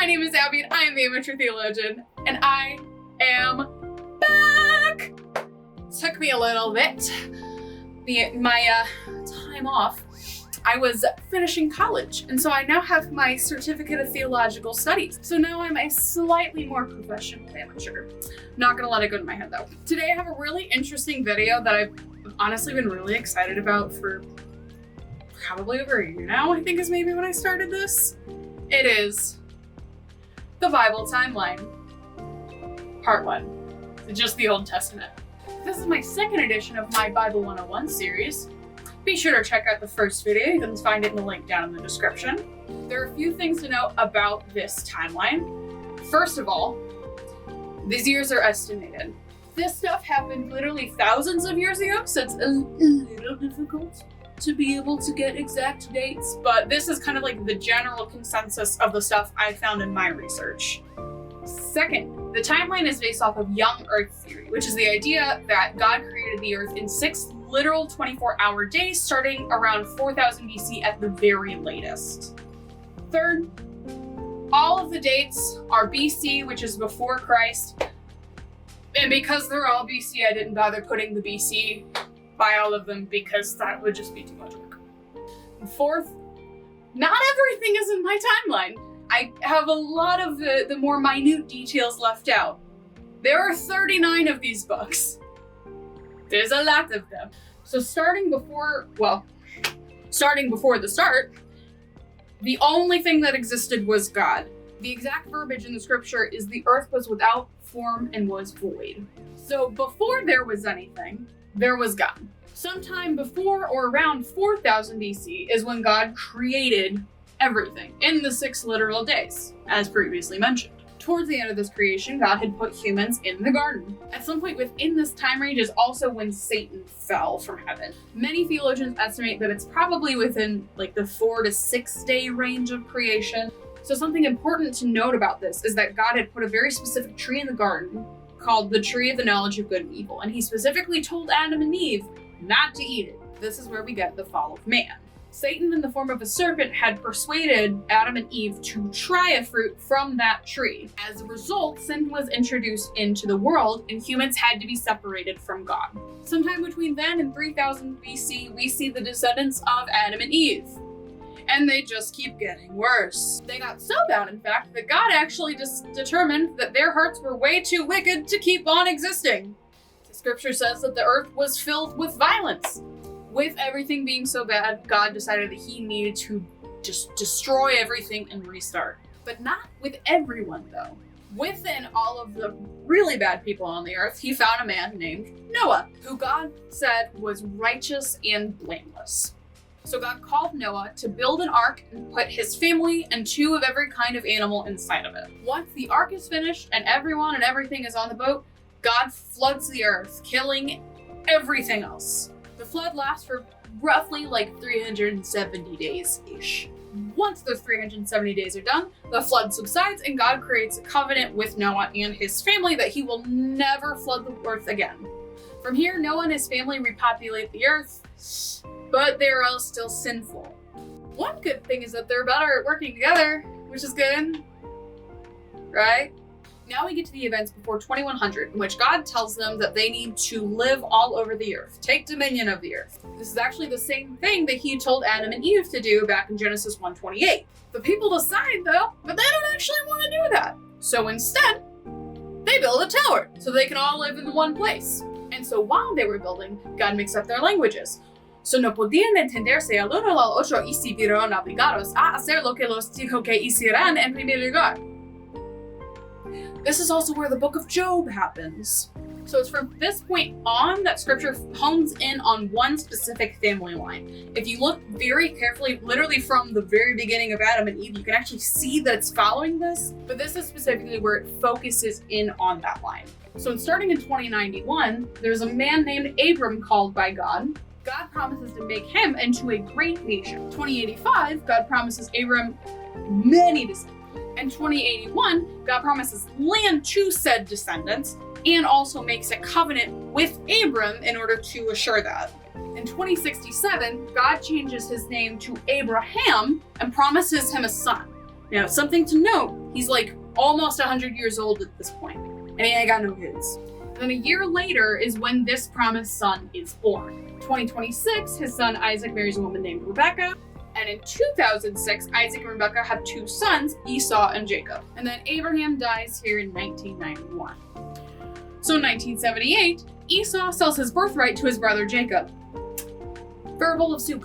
My name is Abby and I am the amateur theologian, and I am back! Took me a little bit. My time off, I was finishing college, and so I now have my certificate of theological studies. So now I'm a slightly more professional amateur. Not gonna let it go to my head though. Today I have a really interesting video that I've honestly been really excited about for probably over a year now, I think is maybe when I started this. It is the Bible timeline, part 1, just the Old Testament. This is my second edition of my Bible 101 series. Be sure to check out the first video. You can find it in the link down in the description. There are a few things to know about this timeline. First of all, these years are estimated. This stuff happened literally thousands of years ago, so it's a little difficult to be able to get exact dates, but this is kind of like the general consensus of the stuff I found in my research. Second, the timeline is based off of young Earth theory, which is the idea that God created the Earth in 6 literal 24-hour days starting around 4000 BC at the very latest. Third, all of the dates are BC, which is before Christ, and because they're all BC, I didn't bother putting the BC by all of them because that would just be too much work. And fourth, not everything is in my timeline. I have a lot of the more minute details left out. There are 39 of these books. There's a lot of them. So starting before the start, the only thing that existed was God. The exact verbiage in the scripture is the earth was without form and was void. So before there was anything, there was God. Sometime before or around 4000 BC is when God created everything in the 6 literal days, as previously mentioned. Towards the end of this creation, God had put humans in the garden. At some point within this time range is also when Satan fell from heaven. Many theologians estimate that it's probably within like the 4 to 6 day range of creation. So something important to note about this is that God had put a very specific tree in the garden called the tree of the knowledge of good and evil, and he specifically told Adam and Eve not to eat it. This is where we get the fall of man. Satan, in the form of a serpent, had persuaded Adam and Eve to try a fruit from that tree. As a result, sin was introduced into the world, and humans had to be separated from God. Sometime between then and 3000 BC, we see the descendants of Adam and Eve. And they just keep getting worse. They got so bad, in fact, that God actually just determined that their hearts were way too wicked to keep on existing. The scripture says that the earth was filled with violence. With everything being so bad, God decided that he needed to just destroy everything and restart. But not with everyone, though. Within all of the really bad people on the earth, he found a man named Noah, who God said was righteous and blameless. So God called Noah to build an ark and put his family and 2 of every kind of animal inside of it. Once the ark is finished and everyone and everything is on the boat, God floods the earth, killing everything else. The flood lasts for roughly like 370 days-ish. Once those 370 days are done, the flood subsides and God creates a covenant with Noah and his family that he will never flood the earth again. From here, Noah and his family repopulate the earth, but they're all still sinful. One good thing is that they're better at working together, which is good, right? Now we get to the events before 2100, in which God tells them that they need to live all over the earth, take dominion of the earth. This is actually the same thing that he told Adam and Eve to do back in Genesis 1:28. The people decide though, but they don't actually want to do that. So instead, they build a tower so they can all live in one place. And so while they were building, God mixed up their languages. So no podían entenderse el uno al otro y se vieron obligados a hacer lo que los dijo que hicieran en primer lugar. This is also where the book of Job happens. So it's from this point on that scripture hones in on one specific family line. If you look very carefully, literally from the very beginning of Adam and Eve, you can actually see that it's following this, but this is specifically where it focuses in on that line. So starting in 2091, there's a man named Abram called by God. God promises to make him into a great nation. 2085, God promises Abram many descendants. In 2081, God promises land to said descendants and also makes a covenant with Abram in order to assure that. In 2067, God changes his name to Abraham and promises him a son. Now, something to note, he's like almost 100 years old at this point, and he ain't got no kids. And then a year later is when this promised son is born. 2026, his son Isaac marries a woman named Rebecca. And in 2006, Isaac and Rebecca have 2 sons, Esau and Jacob. And then Abraham dies here in 1991. So in 1978, Esau sells his birthright to his brother Jacob for a bowl of soup.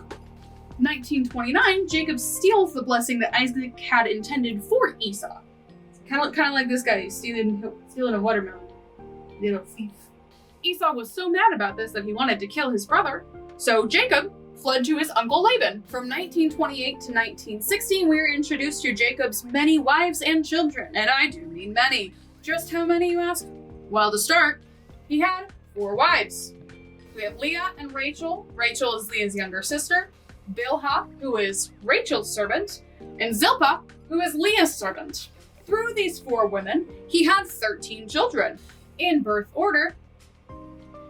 1929, Jacob steals the blessing that Isaac had intended for Esau. Kind of like this guy stealing a watermelon. Little thief. Esau was so mad about this that he wanted to kill his brother. So Jacob fled to his uncle Laban. From 1928 to 1916, we are introduced to Jacob's many wives and children. And I do mean many. Just how many, you ask? Well, to start, he had 4 wives. We have Leah and Rachel. Rachel is Leah's younger sister. Bilhah, who is Rachel's servant. And Zilpah, who is Leah's servant. Through these 4 women, he had 13 children. In birth order,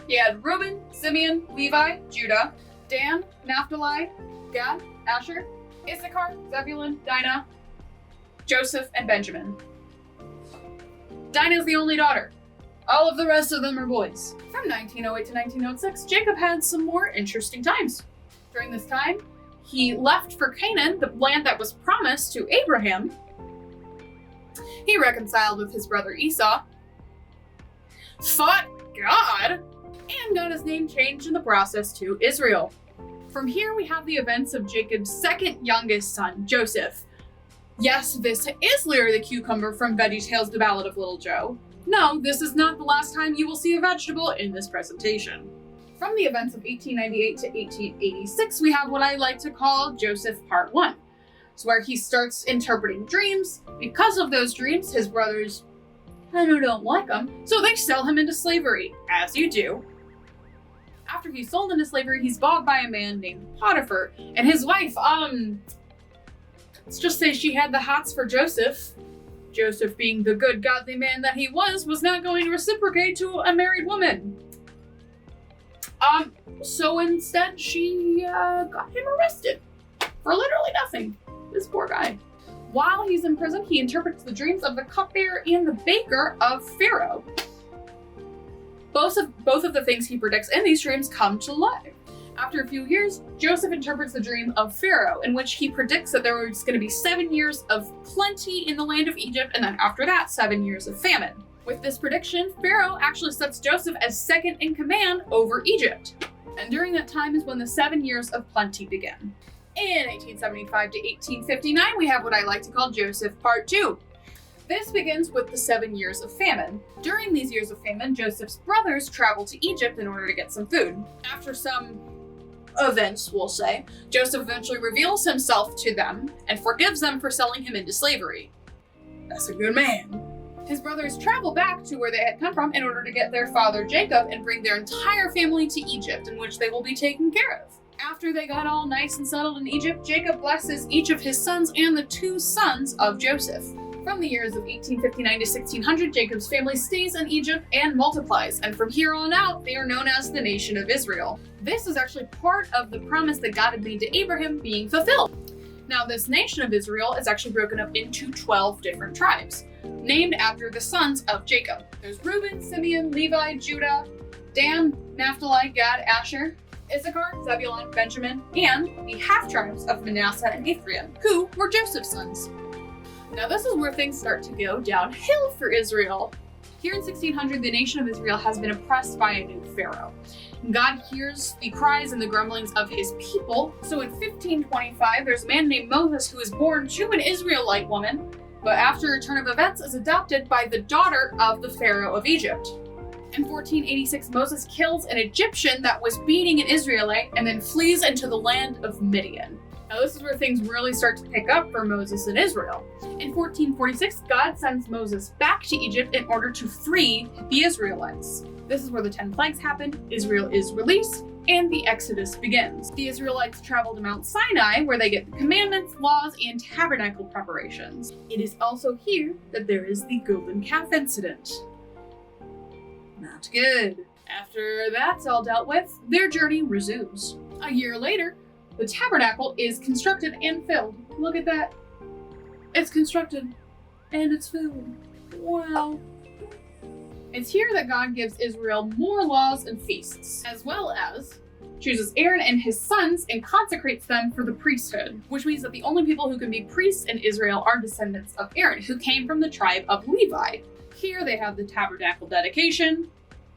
he had Reuben, Simeon, Levi, Judah, Dan, Naphtali, Gad, Asher, Issachar, Zebulun, Dinah, Joseph, and Benjamin. Dinah is the only daughter. All of the rest of them are boys. From 1908 to 1906, Jacob had some more interesting times. During this time, he left for Canaan, the land that was promised to Abraham. He reconciled with his brother Esau, fought God, and got his name changed in the process to Israel. From here, we have the events of Jacob's second youngest son, Joseph. Yes, this is Lear the cucumber from VeggieTales, The Ballad of Little Joe. No, this is not the last time you will see a vegetable in this presentation. From the events of 1898 to 1886, we have what I like to call Joseph Part 1. It's where he starts interpreting dreams. Because of those dreams, his brothers kind of don't like him, so they sell him into slavery, as you do. After he's sold into slavery, he's bought by a man named Potiphar, and his wife, let's just say she had the hots for Joseph. Joseph, being the good, godly man that he was not going to reciprocate to a married woman. So instead, she got him arrested for literally nothing. This poor guy. While he's in prison, he interprets the dreams of the cupbearer and the baker of Pharaoh. Both of the things he predicts in these dreams come to life. After a few years, Joseph interprets the dream of Pharaoh, in which he predicts that there was going to be 7 years of plenty in the land of Egypt, and then after that, 7 years of famine. With this prediction, Pharaoh actually sets Joseph as second in command over Egypt. And during that time is when the 7 years of plenty begin. In 1875 to 1859, we have what I like to call Joseph Part 2. This begins with the 7 years of famine. During these years of famine, Joseph's brothers travel to Egypt in order to get some food. After some events, we'll say, Joseph eventually reveals himself to them and forgives them for selling him into slavery. That's a good man. His brothers travel back to where they had come from in order to get their father Jacob and bring their entire family to Egypt, in which they will be taken care of. After they got all nice and settled in Egypt, Jacob blesses each of his sons and the 2 sons of Joseph. From the years of 1859 to 1600, Jacob's family stays in Egypt and multiplies, and from here on out, they are known as the nation of Israel. This is actually part of the promise that God had made to Abraham being fulfilled. Now, this nation of Israel is actually broken up into 12 different tribes, named after the sons of Jacob. There's Reuben, Simeon, Levi, Judah, Dan, Naphtali, Gad, Asher, Issachar, Zebulun, Benjamin, and the half-tribes of Manasseh and Ephraim, who were Joseph's sons. Now this is where things start to go downhill for Israel. Here in 1600, the nation of Israel has been oppressed by a new pharaoh. God hears the cries and the grumblings of his people. So in 1525, there's a man named Moses who is born to an Israelite woman, but after a turn of events is adopted by the daughter of the pharaoh of Egypt. In 1486, Moses kills an Egyptian that was beating an Israelite and then flees into the land of Midian. Now this is where things really start to pick up for Moses and Israel. In 1446, God sends Moses back to Egypt in order to free the Israelites. This is where the 10 plagues happen, Israel is released, and the Exodus begins. The Israelites travel to Mount Sinai, where they get the commandments, laws, and tabernacle preparations. It is also here that there is the golden calf incident. Not good. After that's all dealt with, their journey resumes. A year later, the tabernacle is constructed and filled. Look at that. It's constructed, and it's filled. Wow. It's here that God gives Israel more laws and feasts, as well as chooses Aaron and his sons and consecrates them for the priesthood, which means that the only people who can be priests in Israel are descendants of Aaron, who came from the tribe of Levi. Here they have the tabernacle dedication,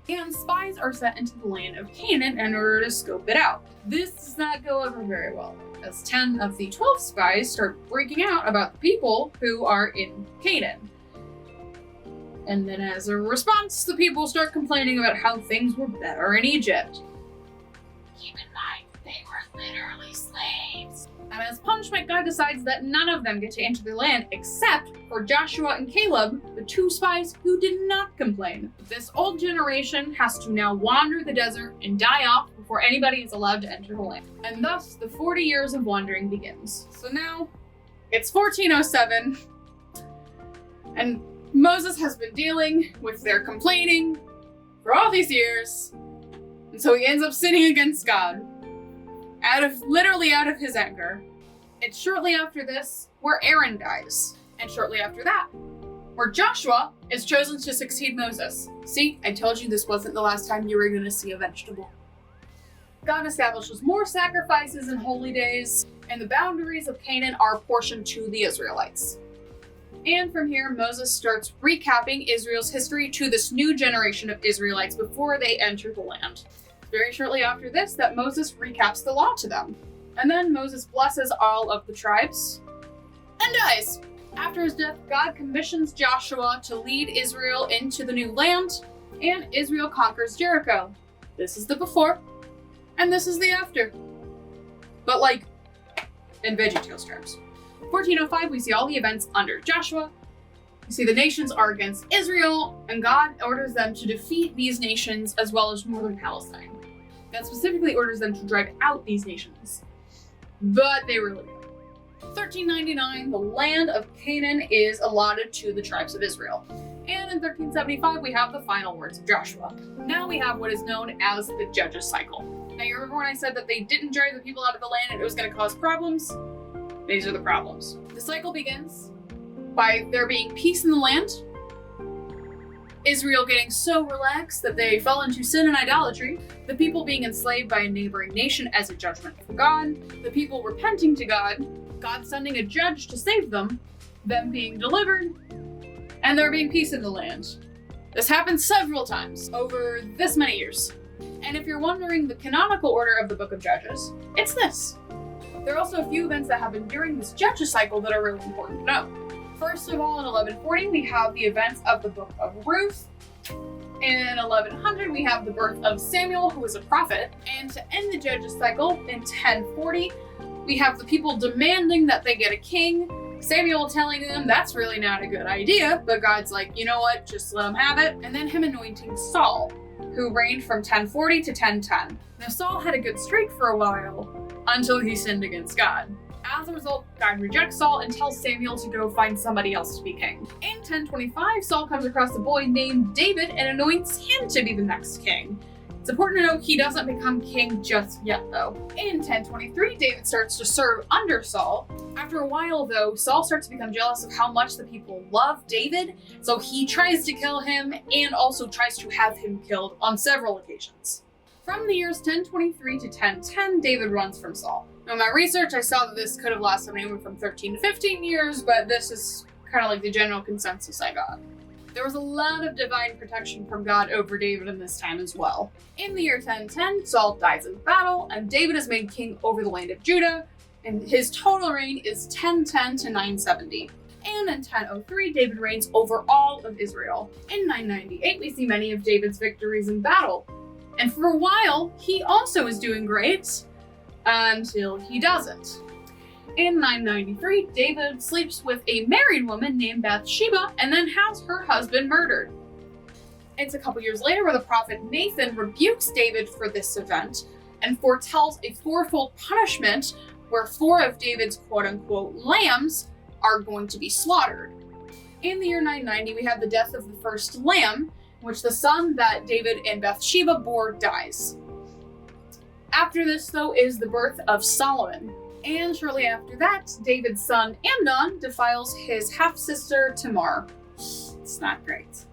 and spies are sent into the land of Canaan in order to scope it out. This does not go over very well, as 10 of the 12 spies start freaking out about the people who are in Canaan. And then as a response, the people start complaining about how things were better in Egypt. Keep in mind, they were literally slaves. And as punishment, God decides that none of them get to enter the land except for Joshua and Caleb, the 2 spies who did not complain. This old generation has to now wander the desert and die off before anybody is allowed to enter the land. And thus, the 40 years of wandering begins. So now, it's 1407, and Moses has been dealing with their complaining for all these years, and so he ends up sinning against God, literally out of his anger. It's shortly after this where Aaron dies, and shortly after that, where Joshua is chosen to succeed Moses. See, I told you this wasn't the last time you were going to see a vegetable. God establishes more sacrifices and holy days, and the boundaries of Canaan are apportioned to the Israelites. And from here, Moses starts recapping Israel's history to this new generation of Israelites before they enter the land. Very shortly after this, that Moses recaps the law to them. And then Moses blesses all of the tribes and dies. After his death, God commissions Joshua to lead Israel into the new land, and Israel conquers Jericho. This is the before, and this is the after. But like, in VeggieTales terms. 1405, we see all the events under Joshua. We see the nations are against Israel, and God orders them to defeat these nations as well as northern Palestine. God specifically orders them to drive out these nations, but they really do. 1399, the land of Canaan is allotted to the tribes of Israel. And in 1375, we have the final words of Joshua. Now we have what is known as the Judges cycle. Now you remember when I said that they didn't drive the people out of the land and it was going to cause problems? These are the problems. The cycle begins by there being peace in the land, Israel getting so relaxed that they fell into sin and idolatry, the people being enslaved by a neighboring nation as a judgment from God, the people repenting to God, God sending a judge to save them being delivered, and there being peace in the land. This happened several times over this many years. And if you're wondering the canonical order of the book of Judges, it's this. There are also a few events that happen during this Judges cycle that are really important to know. First of all, in 1140, we have the events of the book of Ruth. In 1100, we have the birth of Samuel, who was a prophet. And to end the Judges cycle, in 1040, we have the people demanding that they get a king. Samuel telling them that's really not a good idea, but God's like, you know what, just let him have it. And then him anointing Saul, who reigned from 1040 to 1010. Now Saul had a good streak for a while, until he sinned against God. As a result, God rejects Saul and tells Samuel to go find somebody else to be king. In 1025, Saul comes across a boy named David and anoints him to be the next king. It's important to note he doesn't become king just yet, though. In 1023, David starts to serve under Saul. After a while, though, Saul starts to become jealous of how much the people love David, so he tries to kill him and also tries to have him killed on several occasions. From the years 1023 to 1010, David runs from Saul. Now, in my research, I saw that this could have lasted anywhere from 13 to 15 years, but this is kind of like the general consensus I got. There was a lot of divine protection from God over David in this time as well. In the year 1010, Saul dies in battle, and David is made king over the land of Judah, and his total reign is 1010 to 970. And in 1003, David reigns over all of Israel. In 998, we see many of David's victories in battle. And for a while, he also is doing great, until he doesn't. In 993, David sleeps with a married woman named Bathsheba and then has her husband murdered. It's a couple years later where the prophet Nathan rebukes David for this event and foretells a fourfold punishment where 4 of David's quote-unquote lambs are going to be slaughtered. In the year 990, we have the death of the first lamb, in which the son that David and Bathsheba bore dies. After this, though, is the birth of Solomon. And shortly after that, David's son Amnon defiles his half-sister Tamar. It's not great.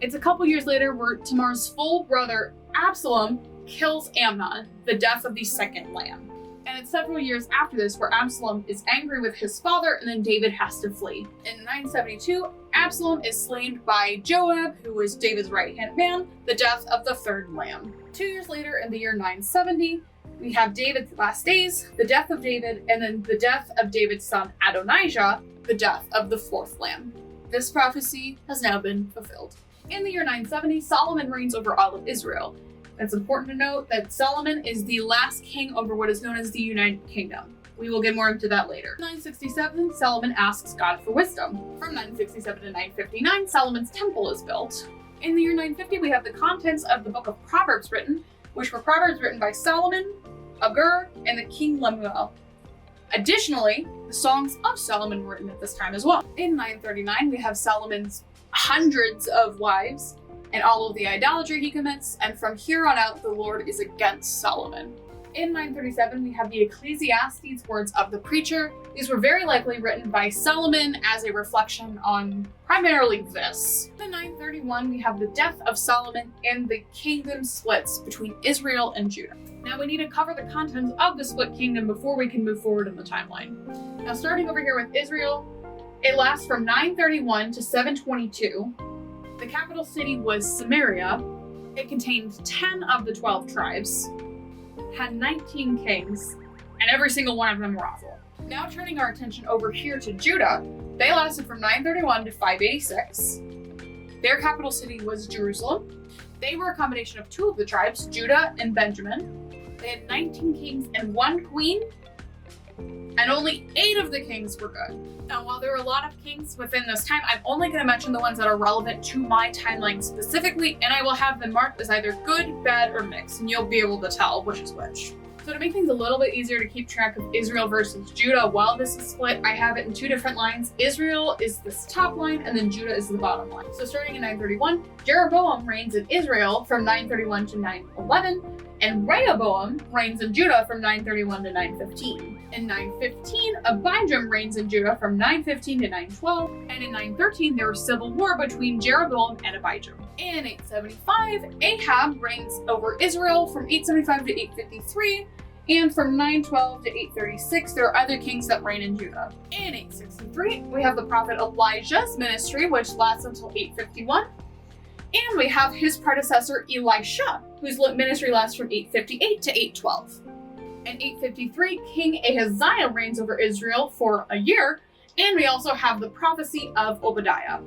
It's a couple years later where Tamar's full brother Absalom kills Amnon, the death of the second lamb. And it's several years after this where Absalom is angry with his father and then David has to flee. In 972, Absalom is slain by Joab, who was David's right-hand man, the death of the third lamb. 2 years later, in the year 970, we have David's last days, the death of David, and then the death of David's son Adonijah, the death of the fourth lamb. This prophecy has now been fulfilled. In the year 970, Solomon reigns over all of Israel. It's important to note that Solomon is the last king over what is known as the United Kingdom. We will get more into that later. In 967, Solomon asks God for wisdom. From 967 to 959, Solomon's temple is built. In the year 950, we have the contents of the book of Proverbs written, which were Proverbs written by Solomon, Agur, and the king Lemuel. Additionally, the songs of Solomon were written at this time as well. In 939, we have Solomon's hundreds of wives and all of the idolatry he commits, and from here on out, the Lord is against Solomon. In 937, we have the Ecclesiastes words of the preacher. These were very likely written by Solomon as a reflection on primarily this. In 931, we have the death of Solomon and the kingdom splits between Israel and Judah. Now we need to cover the contents of the split kingdom before we can move forward in the timeline. Now starting over here with Israel, it lasts from 931 to 722. The capital city was Samaria. It contained 10 of the 12 tribes, had 19 kings, and every single one of them were awful. Now turning our attention over here to Judah, they lasted from 931 to 586. Their capital city was Jerusalem. They were a combination of 2 of the tribes, Judah and Benjamin. They had 19 kings and 1 queen, and only 8 of the kings were good. Now, while there are a lot of kings within this time, I'm only going to mention the ones that are relevant to my timeline specifically, and I will have them marked as either good, bad, or mixed, and you'll be able to tell which is which. So to make things a little bit easier to keep track of Israel versus Judah while this is split, I have it in 2 different lines. Israel is this top line, and then Judah is the bottom line. So starting in 931, Jeroboam reigns in Israel from 931 to 911, and Rehoboam reigns in Judah from 931 to 915. In 915, Abijam reigns in Judah from 915 to 912, and in 913 there was civil war between Jeroboam and Abijam. In 875, Ahab reigns over Israel from 875 to 853, and from 912 to 836 there are other kings that reign in Judah. In 863, we have the prophet Elijah's ministry, which lasts until 851. And we have his predecessor, Elisha, whose ministry lasts from 858 to 812. In 853, King Ahaziah reigns over Israel for a year, and we also have the prophecy of Obadiah.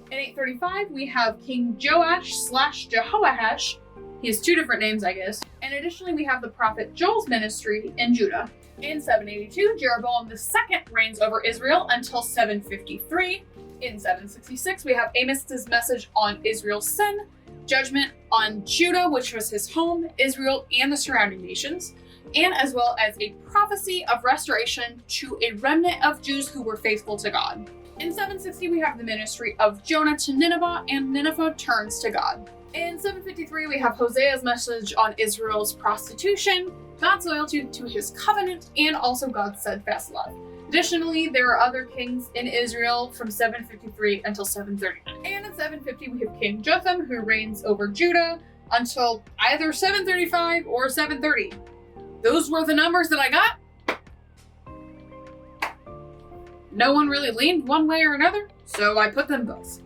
In 835, we have King Joash/Jehoash. He has 2 different names, I guess. And additionally, we have the prophet Joel's ministry in Judah. In 782, Jeroboam II reigns over Israel until 753. In 766, we have Amos's message on Israel's sin, judgment on Judah, which was his home, Israel, and the surrounding nations, and as well as a prophecy of restoration to a remnant of Jews who were faithful to God. In 760, we have the ministry of Jonah to Nineveh, and Nineveh turns to God. In 753, we have Hosea's message on Israel's prostitution, God's loyalty to his covenant, and also God's steadfast love. Additionally, there are other kings in Israel from 753 until 739. And in 750, we have King Jotham, who reigns over Judah until either 735 or 730. Those were the numbers that I got. No one really leaned one way or another, so I put them both.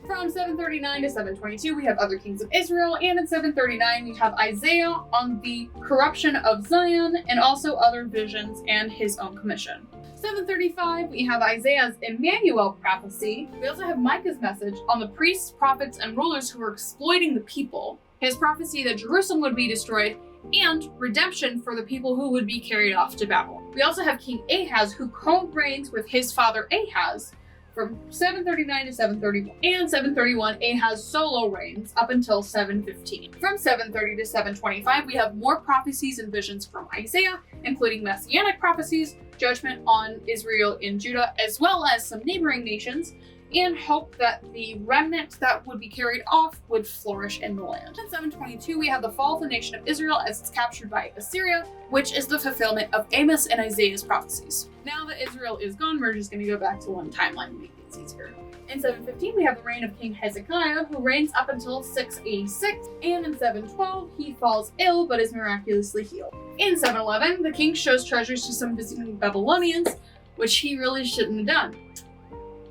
From 739 to 722, we have other kings of Israel, and in 739, we have Isaiah on the corruption of Zion, and also other visions and his own commission. 735, we have Isaiah's Emmanuel prophecy. We also have Micah's message on the priests, prophets, and rulers who were exploiting the people. His prophecy that Jerusalem would be destroyed, and redemption for the people who would be carried off to Babylon. We also have King Ahaz, who co-reigns with his father Ahaz from 739 to 731. And 731, Ahaz solo reigns up until 715. From 730 to 725, we have more prophecies and visions from Isaiah, including messianic prophecies, judgment on Israel and Judah, as well as some neighboring nations, and hoped that the remnant that would be carried off would flourish in the land. In 722, we have the fall of the nation of Israel as it's captured by Assyria, which is the fulfillment of Amos and Isaiah's prophecies. Now that Israel is gone, we're just going to go back to one timeline to make things easier. In 715, we have the reign of King Hezekiah, who reigns up until 686, and in 712, he falls ill but is miraculously healed. In 711, the king shows treasures to some visiting Babylonians, which he really shouldn't have done.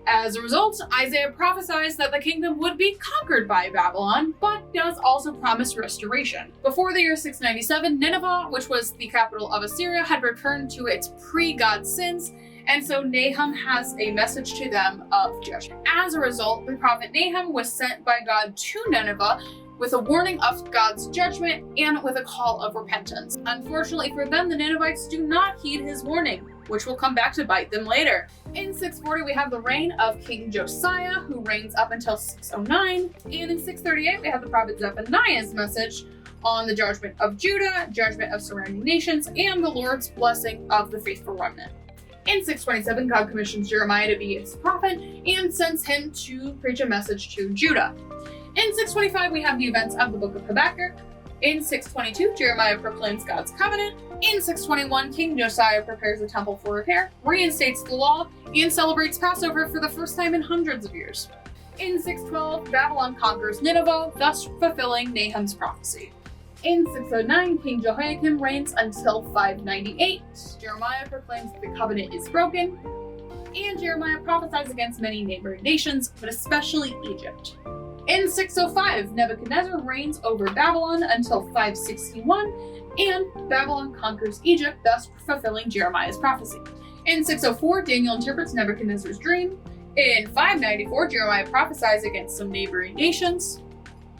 As a result, Isaiah prophesies that the kingdom would be conquered by Babylon, but does also promise restoration. Before the year 697, Nineveh, which was the capital of Assyria, had returned to its pre-God sins, and so Nahum has a message to them of judgment. As a result, the prophet Nahum was sent by God to Nineveh with a warning of God's judgment and with a call of repentance. Unfortunately for them, the Ninevites do not heed his warning, which will come back to bite them later. In 640, we have the reign of King Josiah, who reigns up until 609. And in 638, we have the prophet Zephaniah's message on the judgment of Judah, judgment of surrounding nations, and the Lord's blessing of the faithful remnant. In 627, God commissions Jeremiah to be its prophet and sends him to preach a message to Judah. In 625, we have the events of the book of Habakkuk. In 622, Jeremiah proclaims God's covenant. In 621, King Josiah prepares the temple for repair, reinstates the law, and celebrates Passover for the first time in hundreds of years. In 612, Babylon conquers Nineveh, thus fulfilling Nahum's prophecy. In 609, King Jehoiakim reigns until 598. Jeremiah proclaims that the covenant is broken, and Jeremiah prophesies against many neighboring nations, but especially Egypt. In 605, Nebuchadnezzar reigns over Babylon until 561, and Babylon conquers Egypt, thus fulfilling Jeremiah's prophecy. In 604, Daniel interprets Nebuchadnezzar's dream. In 594, Jeremiah prophesies against some neighboring nations.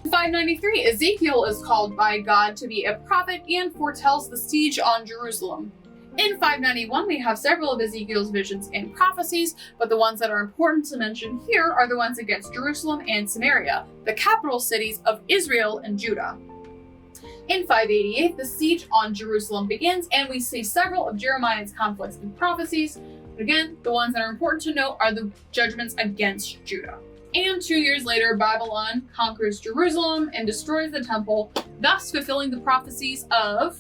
In 593, Ezekiel is called by God to be a prophet and foretells the siege on Jerusalem. In 591, we have several of Ezekiel's visions and prophecies, but the ones that are important to mention here are the ones against Jerusalem and Samaria, the capital cities of Israel and Judah. In 588, the siege on Jerusalem begins, and we see several of Jeremiah's conflicts and prophecies. But again, the ones that are important to note are the judgments against Judah. And 2 years later, Babylon conquers Jerusalem and destroys the temple, thus fulfilling the prophecies of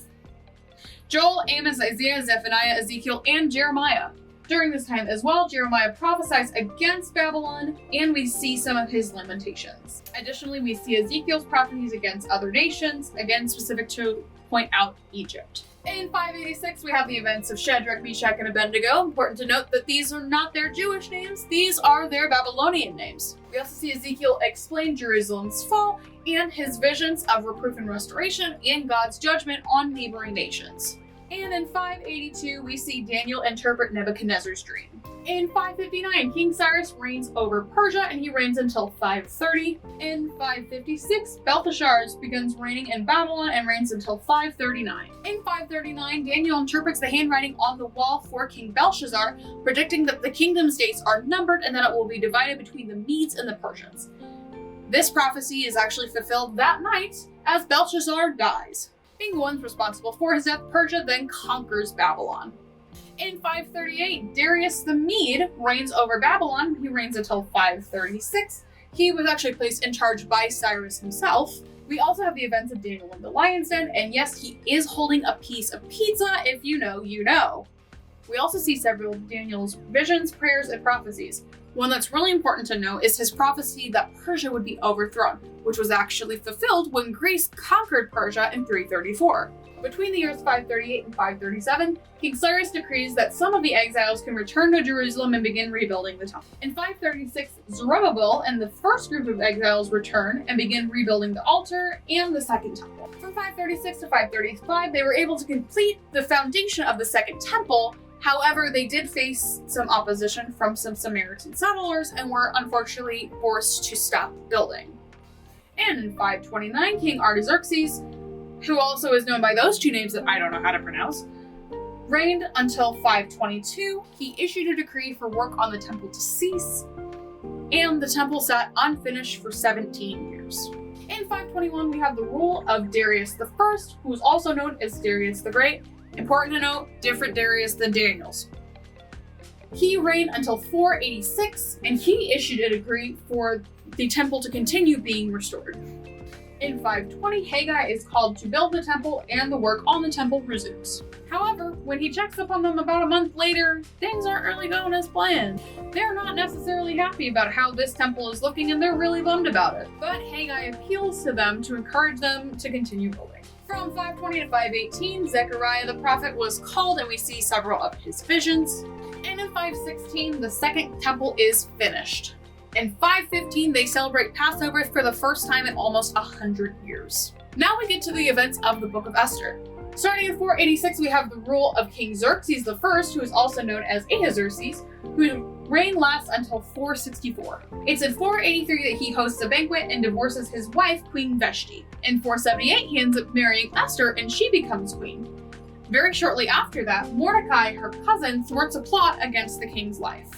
Joel, Amos, Isaiah, Zephaniah, Ezekiel, and Jeremiah. During this time as well, Jeremiah prophesies against Babylon, and we see some of his lamentations. Additionally, we see Ezekiel's prophecies against other nations, again specific to point out Egypt. In 586, we have the events of Shadrach, Meshach, and Abednego. Important to note that these are not their Jewish names, these are their Babylonian names. We also see Ezekiel explain Jerusalem's fall and his visions of reproof and restoration and God's judgment on neighboring nations. And in 582, we see Daniel interpret Nebuchadnezzar's dream. In 559, King Cyrus reigns over Persia, and he reigns until 530. In 556, Belteshazzar begins reigning in Babylon and reigns until 539. In 539, Daniel interprets the handwriting on the wall for King Belshazzar, predicting that the kingdom's days are numbered and that it will be divided between the Medes and the Persians. This prophecy is actually fulfilled that night as Belshazzar dies. Being the ones responsible for his death, Persia then conquers Babylon. In 538, Darius the Mede reigns over Babylon. He reigns until 536. He was actually placed in charge by Cyrus himself. We also have the events of Daniel in the lion's den, and yes, he is holding a piece of pizza. If you know, you know. We also see several of Daniel's visions, prayers, and prophecies. One that's really important to know is his prophecy that Persia would be overthrown, which was actually fulfilled when Greece conquered Persia in 334. Between the years 538 and 537, King Cyrus decrees that some of the exiles can return to Jerusalem and begin rebuilding the temple. In 536, Zerubbabel and the first group of exiles return and begin rebuilding the altar and the second temple. From 536 to 535, they were able to complete the foundation of the second temple. However, they did face some opposition from some Samaritan settlers and were unfortunately forced to stop building. And in 529, King Artaxerxes, who also is known by those two names that I don't know how to pronounce, reigned until 522. He issued a decree for work on the temple to cease, and the temple sat unfinished for 17 years. In 521, we have the rule of Darius I, who is also known as Darius the Great. Important to note, different Darius than Daniel's. He reigned until 486, and he issued a decree for the temple to continue being restored. In 520, Haggai is called to build the temple, and the work on the temple resumes. However, when he checks up on them about a month later, things aren't really going as planned. They're not necessarily happy about how this temple is looking, and they're really bummed about it. But Haggai appeals to them to encourage them to continue building. From 520 to 518, Zechariah the prophet was called, and we see several of his visions. And in 516, the second temple is finished. In 515, they celebrate Passover for the first time in almost 100 years. Now we get to the events of the Book of Esther. Starting in 486, we have the rule of King Xerxes I, who is also known as Ahasuerus, whose reign lasts until 464. It's in 483 that he hosts a banquet and divorces his wife, Queen Vashti. In 478, he ends up marrying Esther, and she becomes queen. Very shortly after that, Mordecai, her cousin, thwarts a plot against the king's life.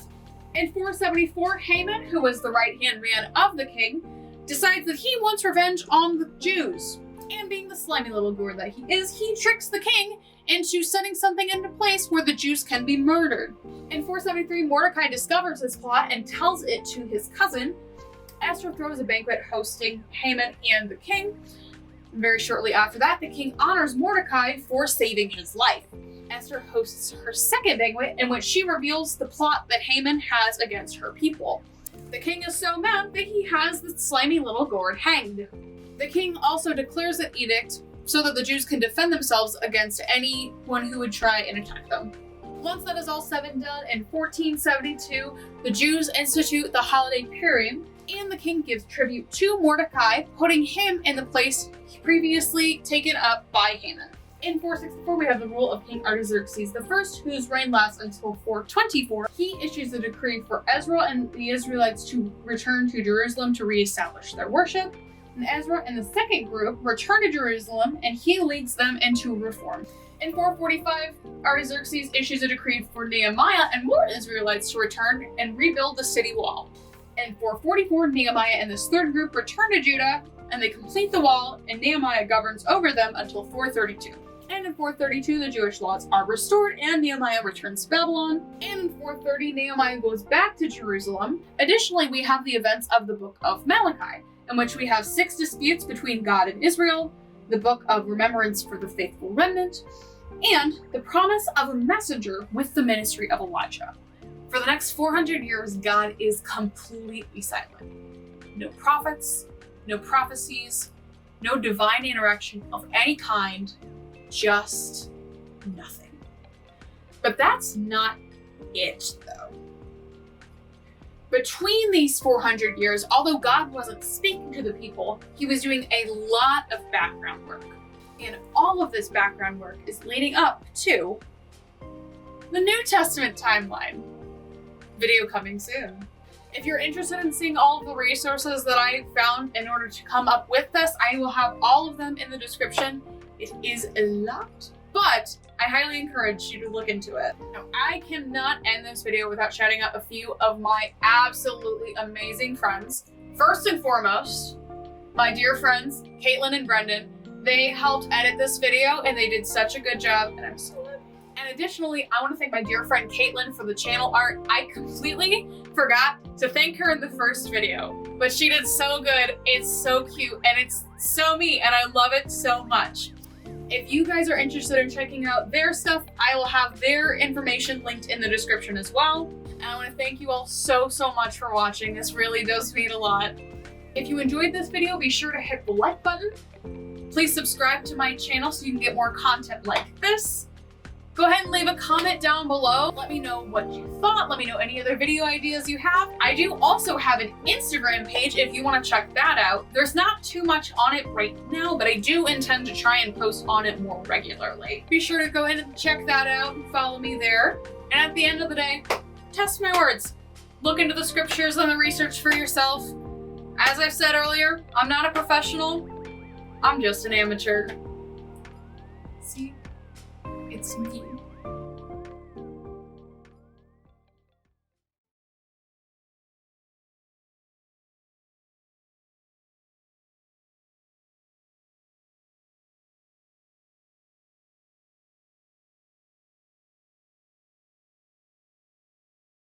In 474, Haman, who was the right-hand man of the king, decides that he wants revenge on the Jews. And being the slimy little gourd that he is, he tricks the king into setting something into place where the Jews can be murdered. In 473, Mordecai discovers this plot and tells it to his cousin. Esther throws a banquet hosting Haman and the king. Very shortly after that, the king honors Mordecai for saving his life. Esther hosts her second banquet in which she reveals the plot that Haman has against her people. The king is so mad that he has the slimy little gourd hanged. The king also declares an edict so that the Jews can defend themselves against anyone who would try and attack them. Once that is all said and done, in 1472, the Jews institute the holiday Purim, and the king gives tribute to Mordecai, putting him in the place previously taken up by Haman. In 464, we have the rule of King Artaxerxes I, whose reign lasts until 424. He issues a decree for Ezra and the Israelites to return to Jerusalem to reestablish their worship. And Ezra and the second group return to Jerusalem, and he leads them into reform. In 445, Artaxerxes issues a decree for Nehemiah and more Israelites to return and rebuild the city wall. In 444, Nehemiah and this third group return to Judah, and they complete the wall, and Nehemiah governs over them until 432. And in 432, the Jewish laws are restored, and Nehemiah returns to Babylon. And in 430, Nehemiah goes back to Jerusalem. Additionally, we have the events of the Book of Malachi, in which we have 6 disputes between God and Israel, the Book of Remembrance for the Faithful Remnant, and the promise of a messenger with the ministry of Elijah. For the next 400 years, God is completely silent. No prophets, no prophecies, no divine interaction of any kind, just nothing. But that's not it, though. Between these 400 years, although God wasn't speaking to the people, he was doing a lot of background work. And all of this background work is leading up to the New Testament timeline. Video coming soon. If you're interested in seeing all of the resources that I found in order to come up with this, I will have all of them in the description. It is a lot, but I highly encourage you to look into it. Now, I cannot end this video without shouting out a few of my absolutely amazing friends. First and foremost, my dear friends, Kaitlin and Brenden. They helped edit this video and they did such a good job, and I'm so happy. And additionally, I want to thank my dear friend Kaitlin for the channel art. I completely forgot to thank her in the first video, but she did so good. It's so cute and it's so me, and I love it so much. If you guys are interested in checking out their stuff, I will have their information linked in the description as well. And I want to thank you all so much for watching. This really does mean a lot. If you enjoyed this video, be sure to hit the like button. Please subscribe to my channel so you can get more content like this. Go ahead and leave a comment down below. Let me know what you thought. Let me know any other video ideas you have. I do also have an Instagram page if you want to check that out. There's not too much on it right now, but I do intend to try and post on it more regularly. Be sure to go ahead and check that out and follow me there. And at the end of the day, test my words. Look into the scriptures and the research for yourself. As I've said earlier, I'm not a professional. I'm just an amateur. See? It's me.